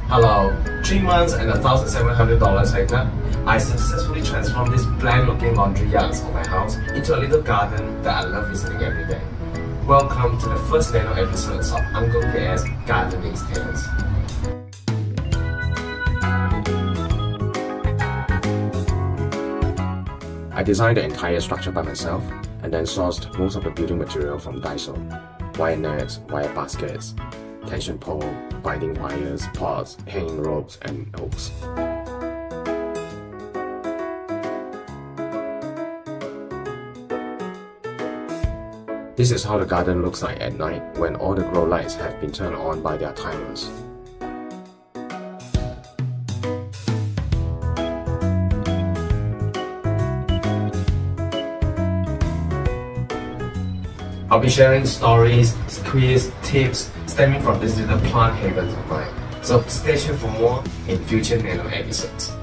Hello, 3 months and $1,700 later, I successfully transformed this bland looking laundry yards of my house into a little garden that I love visiting every day. Welcome to the first nano episodes of Uncle KS Gardening Tales. I designed the entire structure by myself and then sourced most of the building material from Daiso: wire nets, wire baskets, tension pole, binding wires, pots, hanging ropes, and hooks. This is how the garden looks like at night when all the grow lights have been turned on by their timers. I'll be sharing stories, quiz, tips stemming from these little plant havens of mine. So stay tuned for more in future nano episodes.